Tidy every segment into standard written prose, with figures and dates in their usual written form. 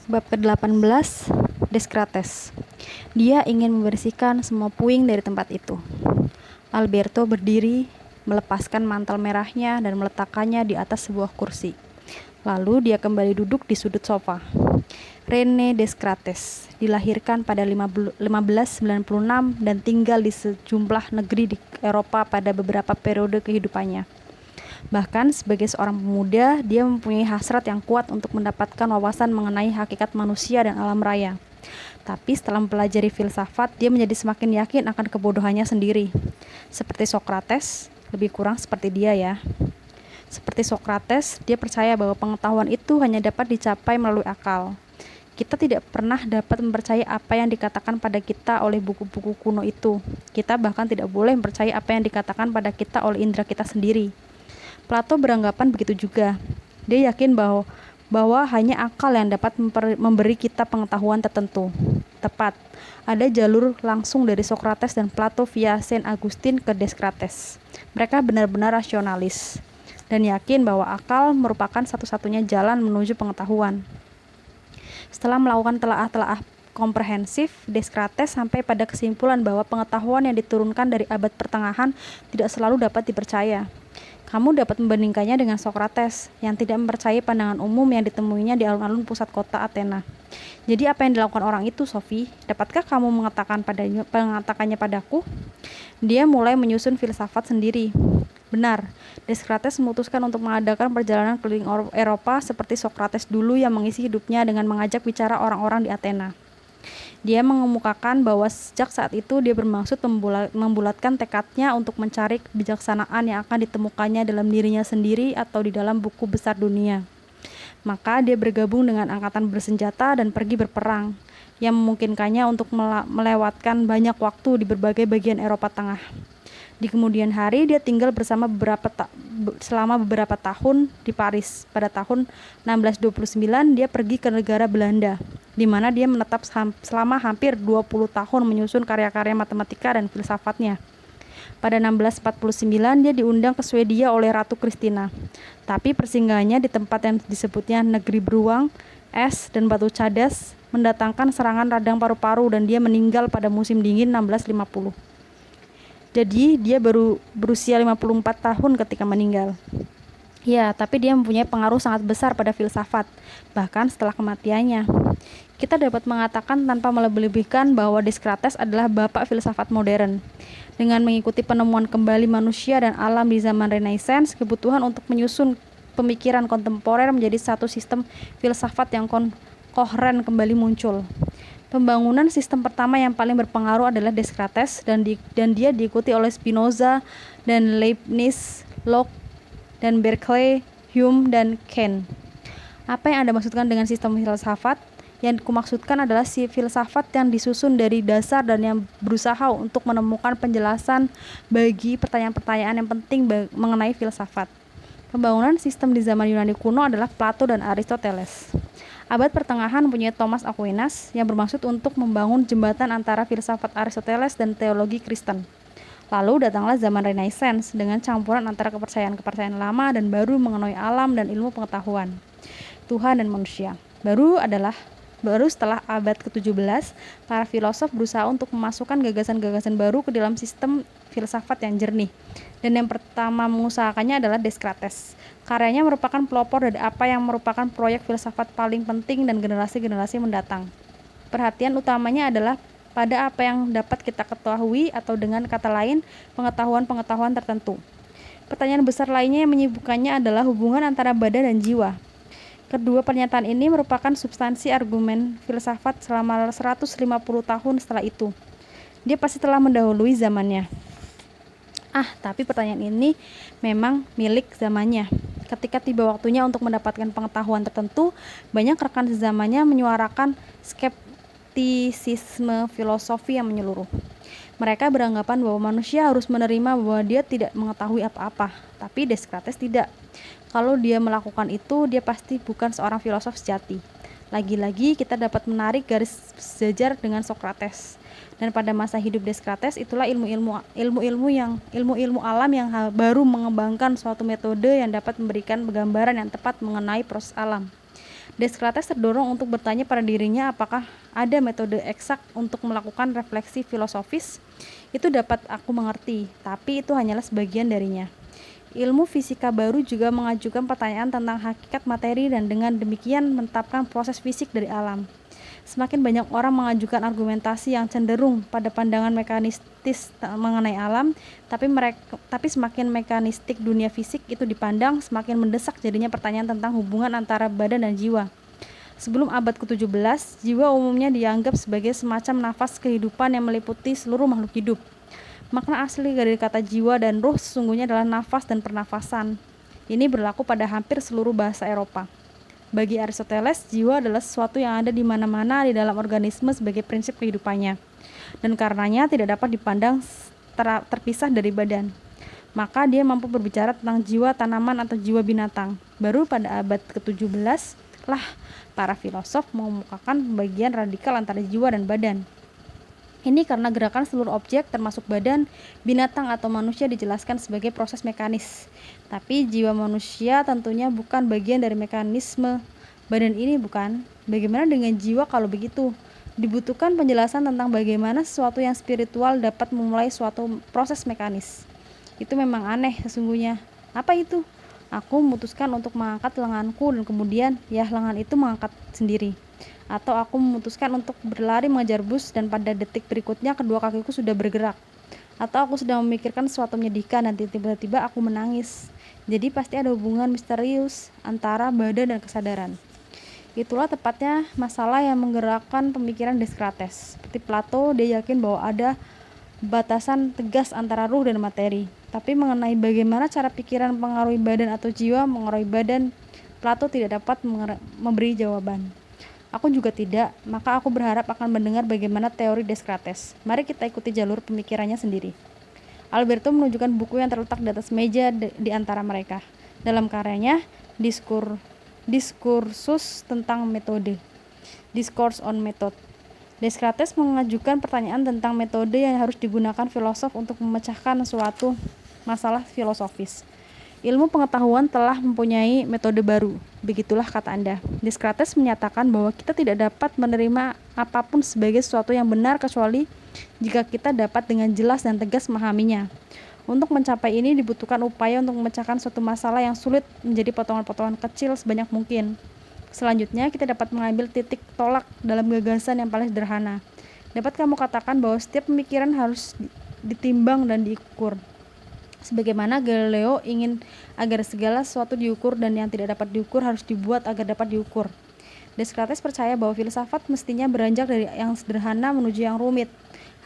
Bab ke-18, Descartes. Dia ingin membersihkan semua puing dari tempat itu. Alberto berdiri, melepaskan mantel merahnya dan meletakkannya di atas sebuah kursi. Lalu dia kembali duduk di sudut sofa. René Descartes dilahirkan pada 1596 dan tinggal di sejumlah negeri di Eropa pada beberapa periode kehidupannya. Bahkan sebagai seorang pemuda, dia mempunyai hasrat yang kuat untuk mendapatkan wawasan mengenai hakikat manusia dan alam raya. Tapi setelah mempelajari filsafat, dia menjadi semakin yakin akan kebodohannya sendiri. Seperti Socrates, lebih kurang seperti dia ya. Seperti Socrates, dia percaya bahwa pengetahuan itu hanya dapat dicapai melalui akal. Kita tidak pernah dapat mempercayai apa yang dikatakan pada kita oleh buku-buku kuno itu. Kita bahkan tidak boleh mempercayai apa yang dikatakan pada kita oleh indera kita sendiri. Plato beranggapan begitu juga. Dia yakin bahwa hanya akal yang dapat memberi kita pengetahuan tertentu. Tepat, ada jalur langsung dari Socrates dan Plato via Saint Augustine ke Descartes. Mereka benar-benar rasionalis dan yakin bahwa akal merupakan satu-satunya jalan menuju pengetahuan. Setelah melakukan telaah-telaah komprehensif, Descartes sampai pada kesimpulan bahwa pengetahuan yang diturunkan dari abad pertengahan tidak selalu dapat dipercaya. Kamu dapat membandingkannya dengan Socrates yang tidak mempercayai pandangan umum yang ditemuinya di alun-alun pusat kota Athena. Jadi apa yang dilakukan orang itu, Sophie? Dapatkah kamu mengatakannya padaku? Dia mulai menyusun filsafat sendiri. Benar, Descartes memutuskan untuk mengadakan perjalanan keliling Eropa seperti Socrates dulu yang mengisi hidupnya dengan mengajak bicara orang-orang di Athena. Dia mengemukakan bahwa sejak saat itu dia bermaksud membulatkan tekadnya untuk mencari kebijaksanaan yang akan ditemukannya dalam dirinya sendiri atau di dalam buku besar dunia. Maka dia bergabung dengan angkatan bersenjata dan pergi berperang, yang memungkinkannya untuk melewatkan banyak waktu di berbagai bagian Eropa Tengah. Di kemudian hari dia tinggal selama beberapa tahun di Paris. Pada tahun 1629 dia pergi ke negara Belanda, di mana dia menetap selama hampir 20 tahun menyusun karya-karya matematika dan filsafatnya. Pada 1649 dia diundang ke Swedia oleh Ratu Christina. Tapi persinggahannya di tempat yang disebutnya negeri beruang, es, dan batu cadas mendatangkan serangan radang paru-paru dan dia meninggal pada musim dingin 1650. Jadi dia baru berusia 54 tahun ketika meninggal. Ya, tapi dia mempunyai pengaruh sangat besar pada filsafat, bahkan setelah kematiannya. Kita dapat mengatakan tanpa melebih-lebihkan bahwa Descartes adalah bapak filsafat modern. Dengan mengikuti penemuan kembali manusia dan alam di zaman Renaissance, kebutuhan untuk menyusun pemikiran kontemporer menjadi satu sistem filsafat yang koheren kembali muncul. Pembangunan sistem pertama yang paling berpengaruh adalah Descartes dan dia diikuti oleh Spinoza dan Leibniz, Locke dan Berkeley, Hume dan Kant. Apa yang Anda maksudkan dengan sistem filsafat? Yang kumaksudkan adalah filsafat yang disusun dari dasar dan yang berusaha untuk menemukan penjelasan bagi pertanyaan-pertanyaan yang penting mengenai filsafat. Pembangunan sistem di zaman Yunani kuno adalah Plato dan Aristoteles. Abad pertengahan mempunyai Thomas Aquinas yang bermaksud untuk membangun jembatan antara filsafat Aristoteles dan teologi Kristen. Lalu datanglah zaman Renaissance dengan campuran antara kepercayaan-kepercayaan lama dan baru mengenai alam dan ilmu pengetahuan, Tuhan dan manusia. Baru setelah abad ke-17, para filosof berusaha untuk memasukkan gagasan-gagasan baru ke dalam sistem filsafat yang jernih. Dan yang pertama mengusahakannya adalah Descartes. Karyanya merupakan pelopor dari apa yang merupakan proyek filsafat paling penting dan generasi-generasi mendatang. Perhatian utamanya adalah pada apa yang dapat kita ketahui atau dengan kata lain, pengetahuan-pengetahuan tertentu. Pertanyaan besar lainnya yang menyibukkannya adalah hubungan antara badan dan jiwa. Kedua pernyataan ini merupakan substansi argumen filsafat selama 150 tahun setelah itu. Dia pasti telah mendahului zamannya. Tapi pertanyaan ini memang milik zamannya. Ketika tiba waktunya untuk mendapatkan pengetahuan tertentu, banyak rekan sezamannya menyuarakan skeptisisme filosofi yang menyeluruh. Mereka beranggapan bahwa manusia harus menerima bahwa dia tidak mengetahui apa-apa, tapi Descartes tidak. Kalau dia melakukan itu, dia pasti bukan seorang filosof sejati. Lagi-lagi kita dapat menarik garis sejajar dengan Socrates. Dan pada masa hidup Descartes itulah ilmu alam yang baru mengembangkan suatu metode yang dapat memberikan gambaran yang tepat mengenai proses alam. Descartes terdorong untuk bertanya pada dirinya apakah ada metode eksak untuk melakukan refleksi filosofis. Itu dapat aku mengerti, tapi itu hanyalah sebagian darinya. Ilmu fisika baru juga mengajukan pertanyaan tentang hakikat materi dan dengan demikian menetapkan proses fisik dari alam. Semakin banyak orang mengajukan argumentasi yang cenderung pada pandangan mekanistis mengenai alam, tapi semakin mekanistik dunia fisik itu dipandang, semakin mendesak jadinya pertanyaan tentang hubungan antara badan dan jiwa. Sebelum abad ke-17, jiwa umumnya dianggap sebagai semacam nafas kehidupan yang meliputi seluruh makhluk hidup. Makna asli dari kata jiwa dan ruh sesungguhnya adalah nafas dan pernafasan. Ini berlaku pada hampir seluruh bahasa Eropa. Bagi Aristoteles, jiwa adalah sesuatu yang ada di mana-mana di dalam organisme sebagai prinsip kehidupannya, dan karenanya tidak dapat dipandang terpisah dari badan. Maka dia mampu berbicara tentang jiwa tanaman atau jiwa binatang. Baru pada abad ke-17 lah para filosof mengemukakan pembagian radikal antara jiwa dan badan. Ini karena gerakan seluruh objek termasuk badan, binatang atau manusia dijelaskan sebagai proses mekanis. Tapi jiwa manusia tentunya bukan bagian dari mekanisme badan ini, bukan? Bagaimana dengan jiwa kalau begitu? Dibutuhkan penjelasan tentang bagaimana sesuatu yang spiritual dapat memulai suatu proses mekanis. Itu memang aneh sesungguhnya. Apa itu? Aku memutuskan untuk mengangkat lenganku dan kemudian lengan itu mengangkat sendiri. Atau aku memutuskan untuk berlari mengejar bus dan pada detik berikutnya kedua kakiku sudah bergerak. Atau aku sedang memikirkan sesuatu menyedihkan dan tiba-tiba aku menangis. Jadi pasti ada hubungan misterius antara badan dan kesadaran. Itulah tepatnya masalah yang menggerakkan pemikiran Descartes. Seperti Plato, dia yakin bahwa ada batasan tegas antara ruh dan materi. Tapi mengenai bagaimana cara pikiran mempengaruhi badan atau jiwa mengaruhi badan, Plato tidak dapat memberi jawaban. Aku juga tidak, maka aku berharap akan mendengar bagaimana teori Descartes. Mari kita ikuti jalur pemikirannya sendiri. Alberto menunjukkan buku yang terletak di atas meja di antara mereka. Dalam karyanya, Diskursus tentang metode, Discourse on Method, Descartes mengajukan pertanyaan tentang metode yang harus digunakan filosof untuk memecahkan suatu masalah filosofis. Ilmu pengetahuan telah mempunyai metode baru, begitulah kata Anda. Descartes menyatakan bahwa kita tidak dapat menerima apapun sebagai sesuatu yang benar kecuali jika kita dapat dengan jelas dan tegas memahaminya. Untuk mencapai ini dibutuhkan upaya untuk memecahkan suatu masalah yang sulit menjadi potongan-potongan kecil sebanyak mungkin. Selanjutnya, kita dapat mengambil titik tolak dalam gagasan yang paling sederhana. Dapat kamu katakan bahwa setiap pemikiran harus ditimbang dan diukur. Sebagaimana Galileo ingin agar segala sesuatu diukur dan yang tidak dapat diukur harus dibuat agar dapat diukur. Descartes percaya bahwa filsafat mestinya beranjak dari yang sederhana menuju yang rumit.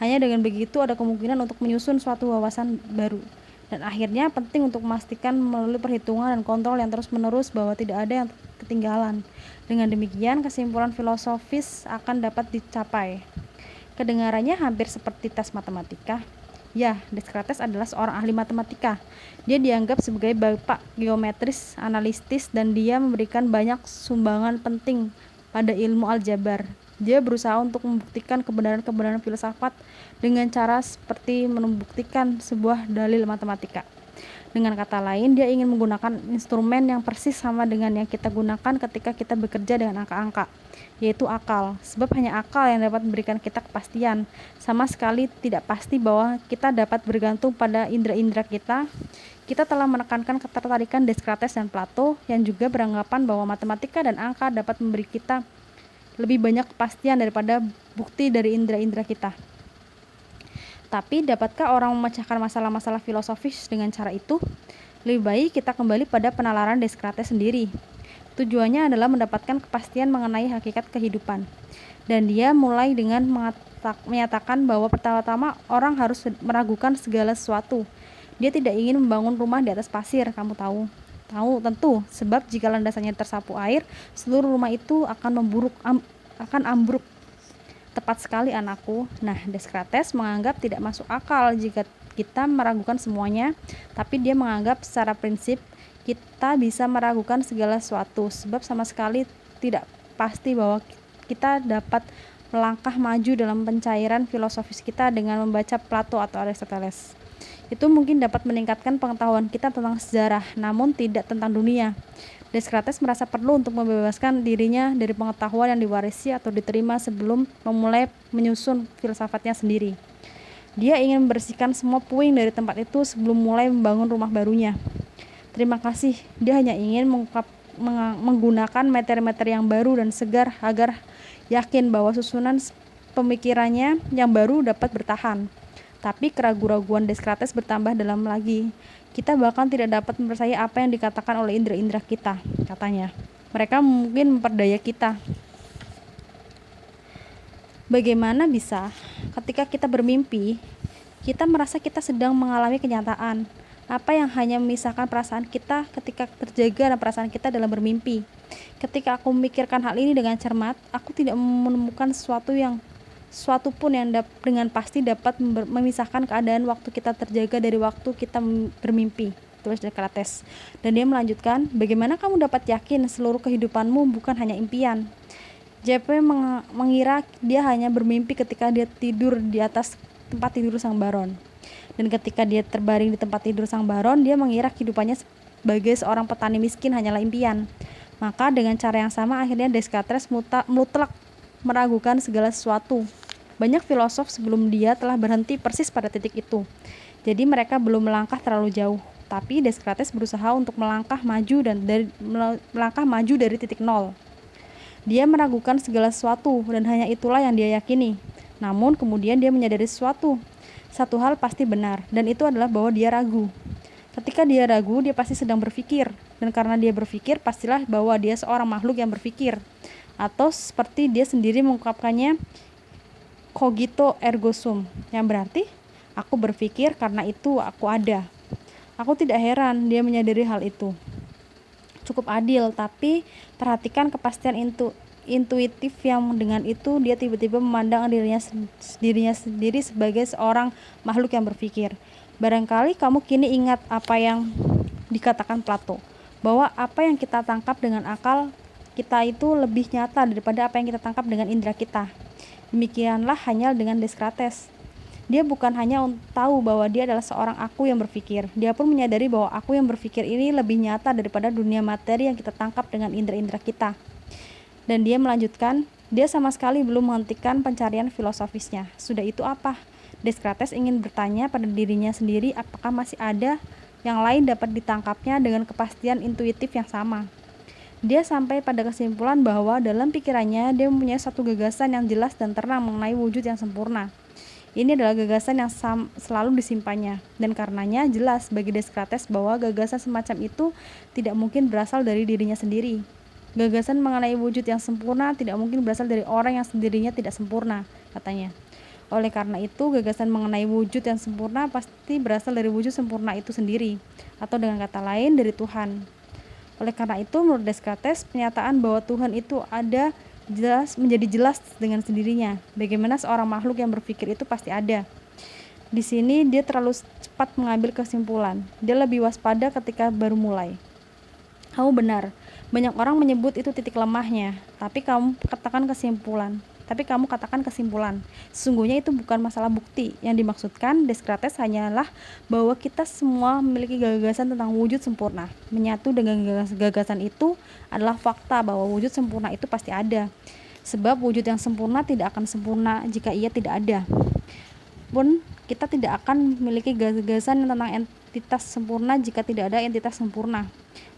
Hanya dengan begitu ada kemungkinan untuk menyusun suatu wawasan baru. Dan akhirnya penting untuk memastikan melalui perhitungan dan kontrol yang terus-menerus bahwa tidak ada yang ketinggalan. Dengan demikian kesimpulan filosofis akan dapat dicapai. Kedengarannya hampir seperti tes matematika. Ya, Descartes adalah seorang ahli matematika. Dia dianggap sebagai bapak geometris, analitis, dan dia memberikan banyak sumbangan penting pada ilmu aljabar. Dia berusaha untuk membuktikan kebenaran-kebenaran filsafat dengan cara seperti membuktikan sebuah dalil matematika. Dengan kata lain, dia ingin menggunakan instrumen yang persis sama dengan yang kita gunakan ketika kita bekerja dengan angka-angka, yaitu akal. Sebab hanya akal yang dapat memberikan kita kepastian. Sama sekali tidak pasti bahwa kita dapat bergantung pada indera-indera kita. Kita telah menekankan ketertarikan Descartes dan Plato yang juga beranggapan bahwa matematika dan angka dapat memberi kita lebih banyak kepastian daripada bukti dari indera-indera kita. Tapi dapatkah orang memecahkan masalah-masalah filosofis dengan cara itu? Lebih baik kita kembali pada penalaran Descartes sendiri. Tujuannya adalah mendapatkan kepastian mengenai hakikat kehidupan. Dan dia mulai dengan menyatakan bahwa pertama-tama orang harus meragukan segala sesuatu. Dia tidak ingin membangun rumah di atas pasir, kamu tahu. Tahu tentu, sebab jika landasannya tersapu air, seluruh rumah itu akan ambruk. Tepat sekali anakku. Nah, Descartes menganggap tidak masuk akal jika kita meragukan semuanya, tapi dia menganggap secara prinsip kita bisa meragukan segala sesuatu, sebab sama sekali tidak pasti bahwa kita dapat melangkah maju dalam pencairan filosofis kita dengan membaca Plato atau Aristoteles. Itu mungkin dapat meningkatkan pengetahuan kita tentang sejarah, namun tidak tentang dunia. Descartes merasa perlu untuk membebaskan dirinya dari pengetahuan yang diwarisi atau diterima sebelum memulai menyusun filsafatnya sendiri. Dia ingin membersihkan semua puing dari tempat itu sebelum mulai membangun rumah barunya. Terima kasih, dia hanya ingin menggunakan materi-materi yang baru dan segar agar yakin bahwa susunan pemikirannya yang baru dapat bertahan. Tapi keraguan-raguan Descartes bertambah dalam lagi. Kita bahkan tidak dapat mempercayai apa yang dikatakan oleh indera-indera kita, katanya. Mereka mungkin memperdaya kita. Bagaimana bisa ketika kita bermimpi, kita merasa kita sedang mengalami kenyataan? Apa yang hanya memisahkan perasaan kita ketika terjaga dan perasaan kita dalam bermimpi? Ketika aku memikirkan hal ini dengan cermat, aku tidak menemukan suatu pun yang dengan pasti dapat memisahkan keadaan waktu kita terjaga dari waktu kita bermimpi, tulis Descartes. Dan dia melanjutkan, bagaimana kamu dapat yakin seluruh kehidupanmu bukan hanya impian? JP mengira dia hanya bermimpi ketika dia tidur di atas tempat tidur sang baron. Dan ketika dia terbaring di tempat tidur sang baron, dia mengira kehidupannya sebagai seorang petani miskin hanyalah impian. Maka dengan cara yang sama akhirnya Descartes mutlak meragukan segala sesuatu. Banyak filosof sebelum dia telah berhenti persis pada titik itu. Jadi mereka belum melangkah terlalu jauh. Tapi Descartes berusaha untuk melangkah maju dari titik nol. Dia meragukan segala sesuatu dan hanya itulah yang dia yakini. Namun kemudian dia menyadari sesuatu. Satu hal pasti benar, dan itu adalah bahwa dia ragu. Ketika dia ragu, dia pasti sedang berpikir. Dan karena dia berpikir, pastilah bahwa dia seorang makhluk yang berpikir. Atau seperti dia sendiri mengungkapkannya, cogito ergo sum, yang berarti aku berpikir karena itu aku ada. Aku tidak heran dia menyadari hal itu. Cukup adil, tapi perhatikan kepastian intuitif yang dengan itu dia tiba-tiba memandang dirinya sendiri sebagai seorang makhluk yang berpikir. Barangkali kamu kini ingat apa yang dikatakan Plato, bahwa apa yang kita tangkap dengan akal kita itu lebih nyata daripada apa yang kita tangkap dengan indera kita. Demikianlah hanya dengan Descartes. Dia bukan hanya tahu bahwa dia adalah seorang aku yang berpikir, dia pun menyadari bahwa aku yang berpikir ini lebih nyata daripada dunia materi yang kita tangkap dengan indera-indera kita. Dan dia melanjutkan, dia sama sekali belum menghentikan pencarian filosofisnya. Sudah itu apa? Descartes ingin bertanya pada dirinya sendiri apakah masih ada yang lain dapat ditangkapnya dengan kepastian intuitif yang sama. Dia sampai pada kesimpulan bahwa dalam pikirannya dia mempunyai satu gagasan yang jelas dan terang mengenai wujud yang sempurna. Ini adalah gagasan yang selalu disimpannya, dan karenanya jelas bagi Descartes bahwa gagasan semacam itu tidak mungkin berasal dari dirinya sendiri. Gagasan mengenai wujud yang sempurna tidak mungkin berasal dari orang yang sendirinya tidak sempurna, katanya. Oleh karena itu, gagasan mengenai wujud yang sempurna pasti berasal dari wujud sempurna itu sendiri, atau dengan kata lain dari Tuhan. Oleh karena itu, menurut Descartes, pernyataan bahwa Tuhan itu ada menjadi jelas dengan sendirinya. Bagaimana seorang makhluk yang berpikir itu pasti ada. Di sini dia terlalu cepat mengambil kesimpulan. Dia lebih waspada ketika baru mulai. Kamu benar, banyak orang menyebut itu titik lemahnya, tapi kamu katakan kesimpulan. Sesungguhnya itu bukan masalah bukti. Yang dimaksudkan Descartes hanyalah bahwa kita semua memiliki gagasan tentang wujud sempurna. Menyatu dengan gagasan itu adalah fakta bahwa wujud sempurna itu pasti ada. Sebab wujud yang sempurna tidak akan sempurna jika ia tidak ada. Pun kita tidak akan memiliki gagasan tentang entitas sempurna jika tidak ada entitas sempurna.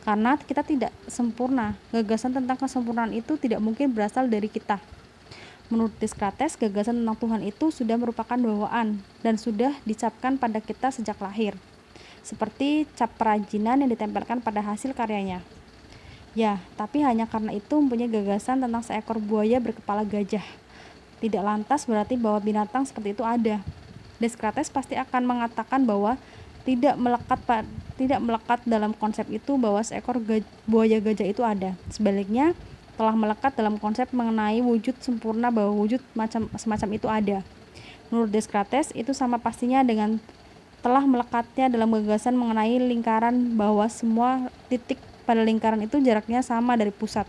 Karena kita tidak sempurna, gagasan tentang kesempurnaan itu tidak mungkin berasal dari kita. Menurut Descartes, gagasan tentang Tuhan itu sudah merupakan bawaan dan sudah dicapkan pada kita sejak lahir, seperti cap perajinan yang ditempelkan pada hasil karyanya. Ya, tapi hanya karena itu mempunyai gagasan tentang seekor buaya berkepala gajah. Tidak lantas berarti bahwa binatang seperti itu ada. Descartes pasti akan mengatakan bahwa tidak melekat dalam konsep itu bahwa seekor buaya gajah itu ada. Sebaliknya, telah melekat dalam konsep mengenai wujud sempurna bahwa wujud semacam itu ada. Menurut Descartes, itu sama pastinya dengan telah melekatnya dalam gagasan mengenai lingkaran bahwa semua titik pada lingkaran itu jaraknya sama dari pusat.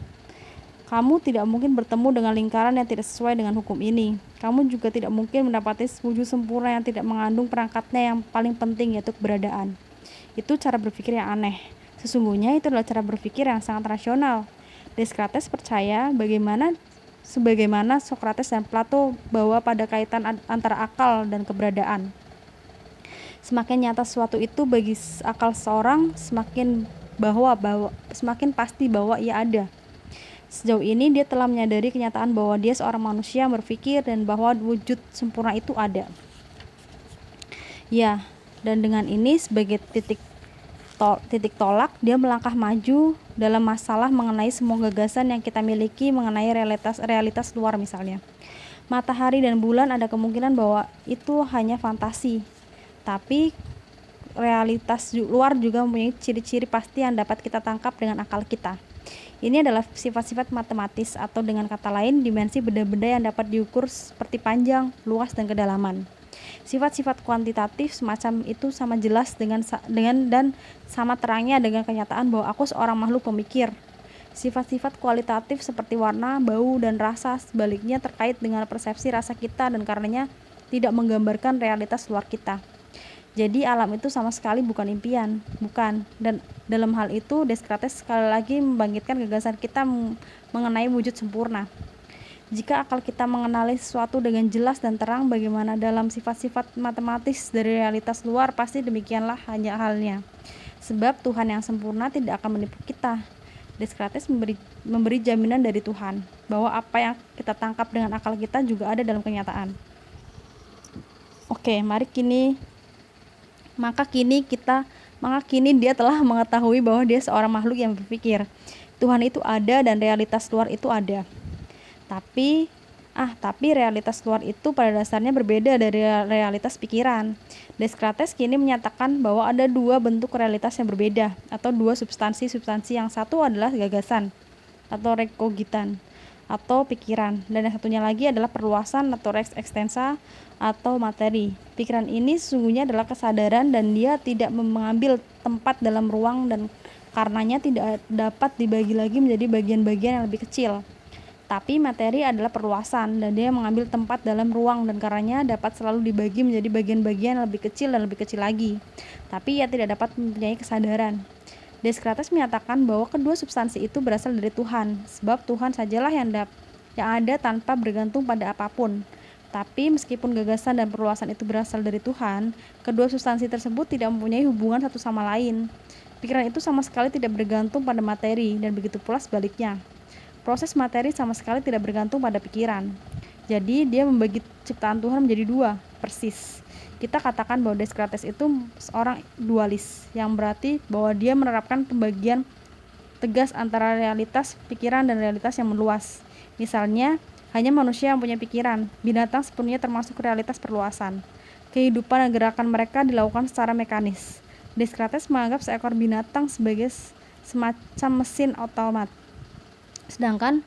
Kamu tidak mungkin bertemu dengan lingkaran yang tidak sesuai dengan hukum ini. Kamu juga tidak mungkin mendapati wujud sempurna yang tidak mengandung perangkatnya yang paling penting, yaitu keberadaan. Itu cara berpikir yang aneh. Sesungguhnya itu adalah cara berpikir yang sangat rasional. Descartes percaya sebagaimana Socrates dan Plato bahwa pada kaitan antara akal dan keberadaan. Semakin nyata sesuatu itu bagi akal seorang, semakin pasti bahwa ia ada. Sejauh ini dia telah menyadari kenyataan bahwa dia seorang manusia yang berpikir dan bahwa wujud sempurna itu ada. Ya, dan dengan ini sebagai titik tolak, dia melangkah maju dalam masalah mengenai semua gagasan yang kita miliki mengenai realitas luar misalnya. Matahari dan bulan ada kemungkinan bahwa itu hanya fantasi. Tapi realitas luar juga mempunyai ciri-ciri pasti yang dapat kita tangkap dengan akal kita. Ini adalah sifat-sifat matematis, atau dengan kata lain, dimensi benda-benda yang dapat diukur seperti panjang, luas, dan kedalaman. Sifat-sifat kuantitatif semacam itu sama jelas dan sama terangnya dengan kenyataan bahwa aku seorang makhluk pemikir. Sifat-sifat kualitatif seperti warna, bau, dan rasa sebaliknya terkait dengan persepsi rasa kita dan karenanya tidak menggambarkan realitas luar kita. Jadi alam itu sama sekali bukan impian, bukan. Dan dalam hal itu Descartes sekali lagi membangkitkan gagasan kita mengenai wujud sempurna. Jika akal kita mengenali sesuatu dengan jelas dan terang bagaimana dalam sifat-sifat matematis dari realitas luar, pasti demikianlah hanya halnya. Sebab Tuhan yang sempurna tidak akan menipu kita. Descartes memberi jaminan dari Tuhan bahwa apa yang kita tangkap dengan akal kita juga ada dalam kenyataan. Oke, Maka kini dia telah mengetahui bahwa dia seorang makhluk yang berpikir. Tuhan itu ada dan realitas luar itu ada. Tapi realitas luar itu pada dasarnya berbeda dari realitas pikiran. Descartes kini menyatakan bahwa ada dua bentuk realitas yang berbeda, atau dua substansi. Yang satu adalah gagasan atau rekogitan atau pikiran, dan yang satunya lagi adalah perluasan atau res extensa atau materi. Pikiran ini sesungguhnya adalah kesadaran dan dia tidak mengambil tempat dalam ruang dan karenanya tidak dapat dibagi lagi menjadi bagian-bagian yang lebih kecil. Tapi materi adalah perluasan dan dia mengambil tempat dalam ruang dan karenanya dapat selalu dibagi menjadi bagian-bagian yang lebih kecil dan lebih kecil lagi. Tapi ia tidak dapat mempunyai kesadaran. Descartes menyatakan bahwa kedua substansi itu berasal dari Tuhan, sebab Tuhan sajalah yang ada tanpa bergantung pada apapun. Tapi meskipun gagasan dan perluasan itu berasal dari Tuhan, kedua substansi tersebut tidak mempunyai hubungan satu sama lain. Pikiran itu sama sekali tidak bergantung pada materi, dan begitu pula sebaliknya. Proses materi sama sekali tidak bergantung pada pikiran. Jadi dia membagi ciptaan Tuhan menjadi dua, persis. Kita katakan bahwa Descartes itu seorang dualis, yang berarti bahwa dia menerapkan pembagian tegas antara realitas pikiran dan realitas yang meluas. Misalnya, hanya manusia yang punya pikiran, binatang sepenuhnya termasuk realitas perluasan. Kehidupan dan gerakan mereka dilakukan secara mekanis. Descartes menganggap seekor binatang sebagai semacam mesin otomat. Sedangkan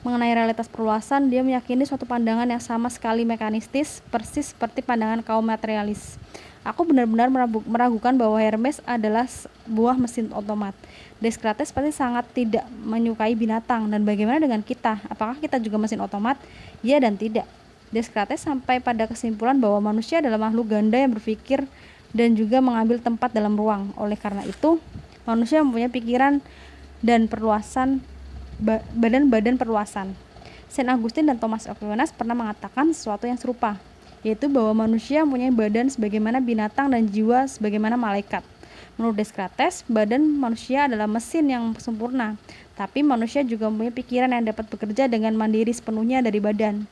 mengenai realitas perluasan, dia meyakini suatu pandangan yang sama sekali mekanistis, persis seperti pandangan kaum materialis. Aku benar-benar meragukan bahwa Hermes adalah sebuah mesin otomat. Descartes pasti sangat tidak menyukai binatang. Dan bagaimana dengan kita? Apakah kita juga mesin otomat? Ya dan tidak. Descartes sampai pada kesimpulan bahwa manusia adalah makhluk ganda yang berpikir dan juga mengambil tempat dalam ruang. Oleh karena itu, manusia mempunyai pikiran dan perluasan, badan perluasan. Saint Augustine dan Thomas Aquinas pernah mengatakan sesuatu yang serupa, yaitu bahwa manusia mempunyai badan sebagaimana binatang dan jiwa sebagaimana malaikat. Menurut Descartes, badan manusia adalah mesin yang sempurna, tapi manusia juga mempunyai pikiran yang dapat bekerja dengan mandiri sepenuhnya dari badan.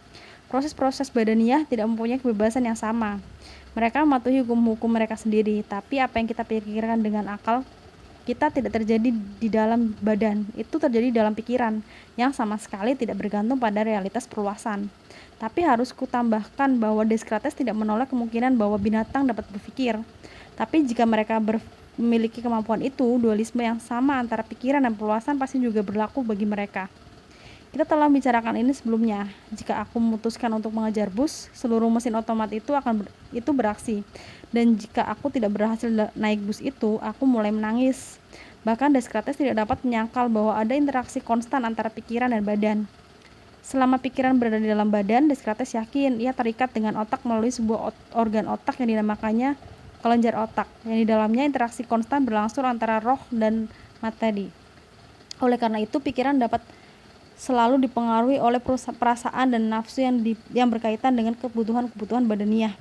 Proses-proses badaniah tidak mempunyai kebebasan yang sama. Mereka mematuhi hukum-hukum mereka sendiri, tapi apa yang kita pikirkan dengan akal kita tidak terjadi di dalam badan, itu terjadi dalam pikiran yang sama sekali tidak bergantung pada realitas perluasan. Tapi harus kutambahkan bahwa Descartes tidak menolak kemungkinan bahwa binatang dapat berpikir. Tapi jika mereka memiliki kemampuan itu, dualisme yang sama antara pikiran dan perluasan pasti juga berlaku bagi mereka. Kita telah bicarakan ini sebelumnya. Jika aku memutuskan untuk mengejar bus, seluruh mesin otomat itu beraksi. Dan jika aku tidak berhasil naik bus itu, aku mulai menangis. Bahkan Descartes tidak dapat menyangkal bahwa ada interaksi konstan antara pikiran dan badan. Selama pikiran berada di dalam badan, Descartes yakin ia terikat dengan otak melalui sebuah organ otak yang dinamakannya kelenjar otak, yang di dalamnya interaksi konstan berlangsung antara roh dan materi. Oleh karena itu, pikiran dapat selalu dipengaruhi oleh perasaan dan nafsu yang berkaitan dengan kebutuhan-kebutuhan badaniah.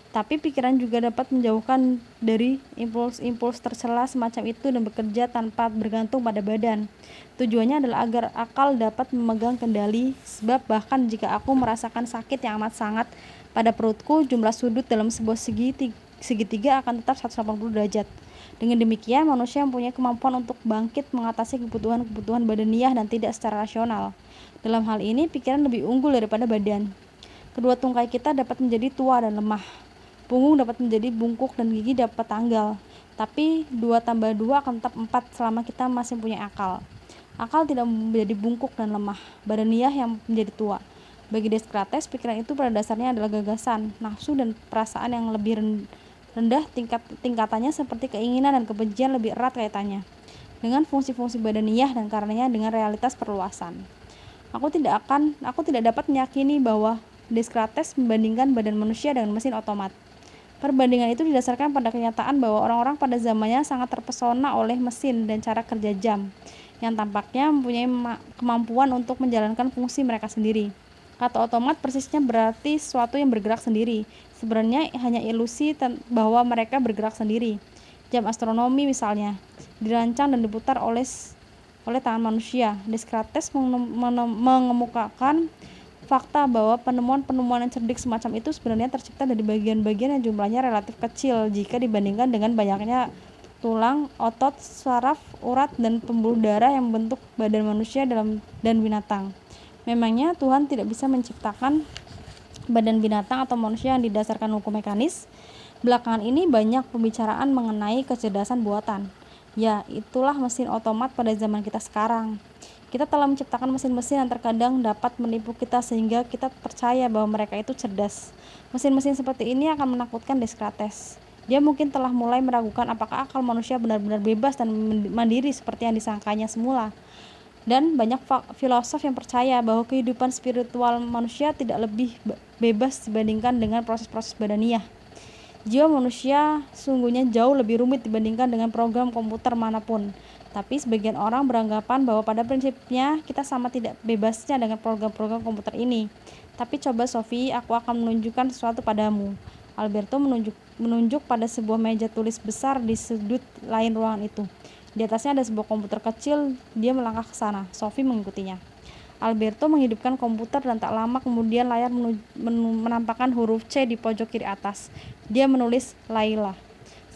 Tapi pikiran juga dapat menjauhkan dari impuls-impuls tercela semacam itu dan bekerja tanpa bergantung pada badan. Tujuannya adalah agar akal dapat memegang kendali, sebab bahkan jika aku merasakan sakit yang amat sangat pada perutku, jumlah sudut dalam sebuah segitiga akan tetap 180 derajat. Dengan demikian, manusia mempunyai kemampuan untuk bangkit mengatasi kebutuhan-kebutuhan badaniah dan tidak secara rasional. Dalam hal ini, pikiran lebih unggul daripada badan. Kedua tungkai kita dapat menjadi tua dan lemah. Punggung dapat menjadi bungkuk dan gigi dapat tanggal. Tapi 2 tambah 2 akan tetap 4 selama kita masih punya akal. Akal tidak menjadi bungkuk dan lemah, badaniah yang menjadi tua. Bagi Descartes, pikiran itu pada dasarnya adalah gagasan, nafsu dan perasaan yang lebih rendah tingkatannya, seperti keinginan dan kebencian lebih erat kaitannya dengan fungsi-fungsi badaniah dan karenanya dengan realitas perluasan. Aku tidak dapat meyakini bahwa Descartes membandingkan badan manusia dengan mesin otomat. Perbandingan itu didasarkan pada kenyataan bahwa orang-orang pada zamannya sangat terpesona oleh mesin dan cara kerja jam, yang tampaknya mempunyai kemampuan untuk menjalankan fungsi mereka sendiri. Kata otomat persisnya berarti sesuatu yang bergerak sendiri. Sebenarnya hanya ilusi bahwa mereka bergerak sendiri. Jam astronomi misalnya, dirancang dan diputar oleh tangan manusia. Descartes mengemukakan fakta bahwa penemuan-penemuan yang cerdik semacam itu sebenarnya tercipta dari bagian-bagian yang jumlahnya relatif kecil jika dibandingkan dengan banyaknya tulang, otot, saraf, urat, dan pembuluh darah yang membentuk badan manusia dan binatang. Memangnya Tuhan tidak bisa menciptakan badan binatang atau manusia yang didasarkan hukum mekanis? Belakangan ini banyak pembicaraan mengenai kecerdasan buatan. Ya, itulah mesin otomat pada zaman kita sekarang. Kita telah menciptakan mesin-mesin yang terkadang dapat menipu kita sehingga kita percaya bahwa mereka itu cerdas. Mesin-mesin seperti ini akan menakutkan Descartes. Dia mungkin telah mulai meragukan apakah akal manusia benar-benar bebas dan mandiri seperti yang disangkanya semula. Dan banyak filosof yang percaya bahwa kehidupan spiritual manusia tidak lebih bebas dibandingkan dengan proses-proses badaniah. Jiwa manusia sungguhnya jauh lebih rumit dibandingkan dengan program komputer manapun. Tapi sebagian orang beranggapan bahwa pada prinsipnya kita sama tidak bebasnya dengan program-program komputer ini. Tapi coba Sophie, aku akan menunjukkan sesuatu padamu. Alberto menunjuk pada sebuah meja tulis besar di sudut lain ruangan itu. Di atasnya ada sebuah komputer kecil. Dia melangkah ke sana. Sophie mengikutinya. Alberto menghidupkan komputer dan tak lama kemudian layar menampakkan huruf C di pojok kiri atas. Dia menulis Laila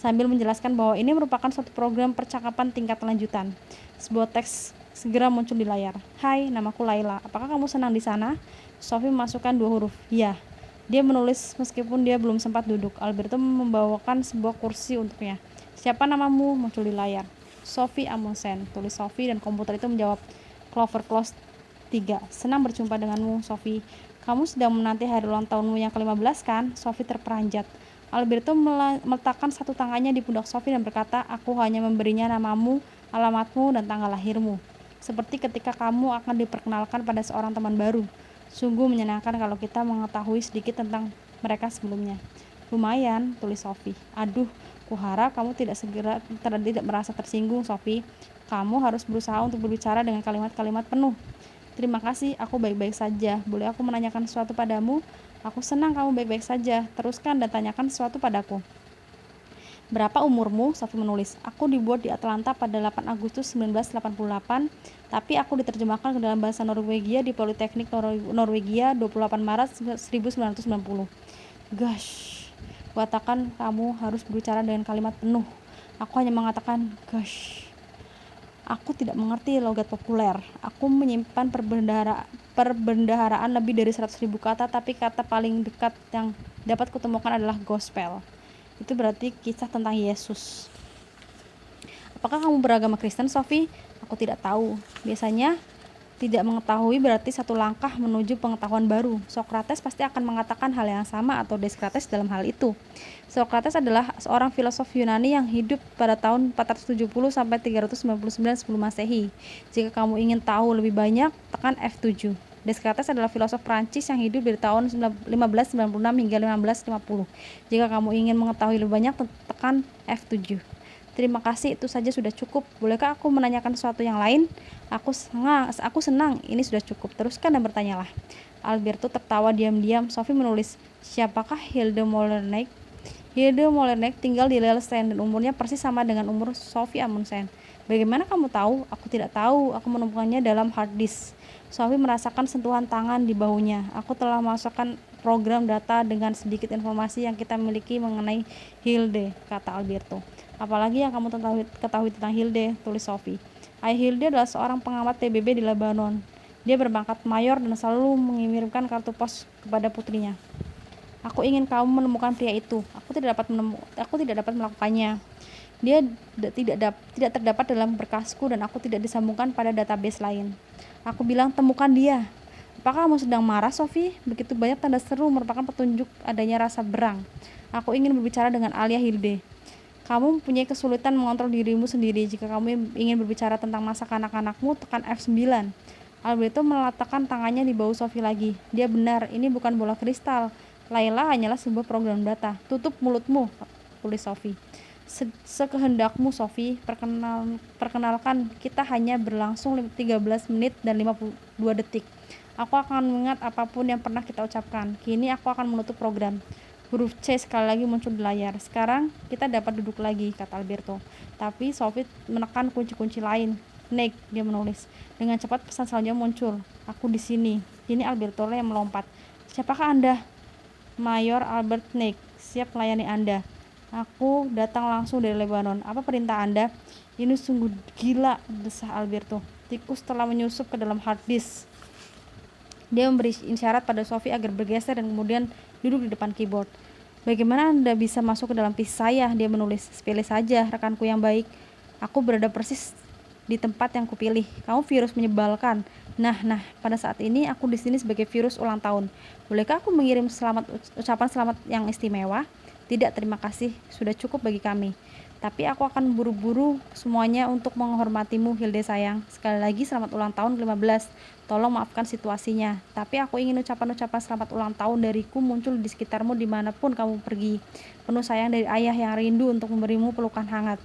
sambil menjelaskan bahwa ini merupakan suatu program percakapan tingkat lanjutan. Sebuah teks segera muncul di layar. Hai, namaku Laila. Apakah kamu senang di sana? Sophie memasukkan 2 huruf. Ya. Dia menulis meskipun dia belum sempat duduk. Alberto membawakan sebuah kursi untuknya. Siapa namamu? Muncul di layar. Sophie Amundsen, tulis Sophie dan komputer itu menjawab. Clover Close 3. Senang berjumpa denganmu, Sophie. Kamu sedang menanti hari ulang tahunmu yang ke-15 kan? Sophie terperanjat. Alberto meletakkan satu tangannya di pundak Sophie dan berkata, aku hanya memberinya namamu, alamatmu, dan tanggal lahirmu. Seperti ketika kamu akan diperkenalkan pada seorang teman baru. Sungguh menyenangkan kalau kita mengetahui sedikit tentang mereka sebelumnya. Lumayan, tulis Sophie. Aduh, kuharap kamu tidak merasa tersinggung, Sophie. Kamu harus berusaha untuk berbicara dengan kalimat-kalimat penuh. Terima kasih, aku baik-baik saja. Boleh aku menanyakan sesuatu padamu? Aku senang kamu baik-baik saja. Teruskan dan tanyakan sesuatu padaku. Berapa umurmu? Sophie menulis. Aku dibuat di Atlanta pada 8 Agustus 1988, tapi aku diterjemahkan ke dalam bahasa Norwegia di Politeknik Norwegia 28 Maret 1990. Gosh, katakan kamu harus berbicara dengan kalimat penuh. Aku hanya mengatakan gosh. Aku tidak mengerti logat populer. Aku menyimpan perbendaharaan lebih dari 100.000 kata, tapi kata paling dekat yang dapat kutemukan adalah gospel. Itu berarti kisah tentang Yesus. Apakah kamu beragama Kristen, Sophie? Aku tidak tahu. Biasanya Tidak mengetahui berarti satu langkah menuju pengetahuan baru. Sokrates pasti akan mengatakan hal yang sama atau Descartes dalam hal itu. Sokrates adalah seorang filosof Yunani yang hidup pada tahun 470 sampai 399 sebelum Masehi. Jika kamu ingin tahu lebih banyak, tekan F7. Descartes adalah filosof Prancis yang hidup dari tahun 1596 hingga 1550. Jika kamu ingin mengetahui lebih banyak, tekan F7. Terima kasih, itu saja sudah cukup. Bolehkah aku menanyakan sesuatu yang lain? Aku senang, ini sudah cukup. Teruskan dan bertanyalah. Alberto tertawa diam-diam. Sophie menulis, siapakah Hilde Molerneck? Hilde Molerneck tinggal di Lelystad dan umurnya persis sama dengan umur Sophie Amundsen. Bagaimana kamu tahu? Aku tidak tahu, aku menemukannya dalam hard disk. Sophie merasakan sentuhan tangan di bahunya. Aku telah memasukkan program data dengan sedikit informasi yang kita miliki mengenai Hilde, kata Alberto. Apalagi yang kamu ketahui tentang Hilde, tulis Sophie. Ayah Hilde adalah seorang pengamat PBB di Lebanon. Dia berpangkat mayor dan selalu mengirimkan kartu pos kepada putrinya. Aku ingin kamu menemukan pria itu. Aku tidak dapat melakukannya. Dia tidak terdapat dalam berkasku dan aku tidak disambungkan pada database lain. Aku bilang, temukan dia. Apakah kamu sedang marah, Sophie? Begitu banyak tanda seru merupakan petunjuk adanya rasa berang. Aku ingin berbicara dengan Alia Hilde. Kamu mempunyai kesulitan mengontrol dirimu sendiri. Jika kamu ingin berbicara tentang masa kanak-kanakmu, tekan F9. Alberto meletakkan tangannya di bahu Sophie lagi. Dia benar, ini bukan bola kristal. Layla hanyalah sebuah program data. Tutup mulutmu, tulis Sophie. Sekehendakmu, Sophie. Perkenalkan, kita hanya berlangsung 13 menit dan 52 detik. Aku akan mengingat apapun yang pernah kita ucapkan. Kini aku akan menutup program. Huruf C sekali lagi muncul di layar. Sekarang kita dapat duduk lagi, kata Alberto. Tapi Sophie menekan kunci-kunci lain. Neck, dia menulis. Dengan cepat pesan selanjutnya muncul. Aku di sini. Kini Alberto yang melompat. Siapakah Anda? Mayor Albert Neck. Siap melayani Anda. Aku datang langsung dari Lebanon. Apa perintah Anda? Ini sungguh gila, desah Alberto. Tikus telah menyusup ke dalam hard disk. Dia memberi isyarat pada Sophie agar bergeser dan kemudian duduk di depan keyboard. Bagaimana Anda bisa masuk ke dalam PC saya? Dia menulis. Sepele saja, rekanku yang baik. Aku berada persis di tempat yang kupilih. Kamu virus menyebalkan. Nah, pada saat ini aku di sini sebagai virus ulang tahun. Bolehkah aku mengirim ucapan selamat yang istimewa? Tidak, terima kasih. Sudah cukup bagi kami. Tapi aku akan buru-buru semuanya untuk menghormatimu, Hilde sayang. Sekali lagi selamat ulang tahun ke-15. Tolong maafkan situasinya. Tapi aku ingin ucapan-ucapan selamat ulang tahun dariku muncul di sekitarmu dimanapun kamu pergi. Penuh sayang dari ayah yang rindu untuk memberimu pelukan hangat.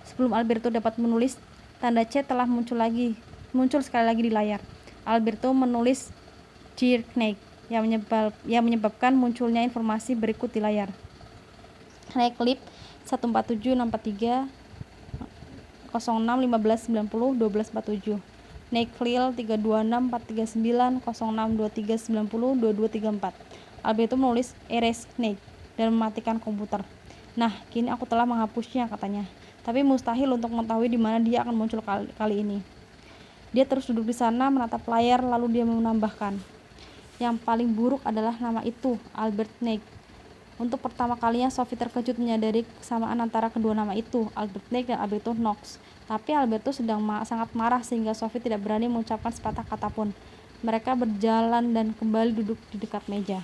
Sebelum Alberto dapat menulis, tanda C telah muncul sekali lagi di layar. Alberto menulis Dear Knight yang menyebabkan munculnya informasi berikut di layar. Knight 14763 06 15 90 12 47. Neklil 326 439 06 23 90 22 34. Alberto menulis erase Snake dan mematikan komputer. Nah, kini aku telah menghapusnya, katanya. Tapi mustahil untuk mengetahui di mana dia akan muncul kali ini. Dia terus duduk di sana menatap layar, lalu dia menambahkan, yang paling buruk adalah nama itu, Albert Neck. Untuk pertama kalinya Sophie terkejut menyadari kesamaan antara kedua nama itu, Albert Neck dan Alberto Knox. Tapi Alberto sedang sangat marah sehingga Sophie tidak berani mengucapkan sepatah kata pun. Mereka berjalan dan kembali duduk di dekat meja.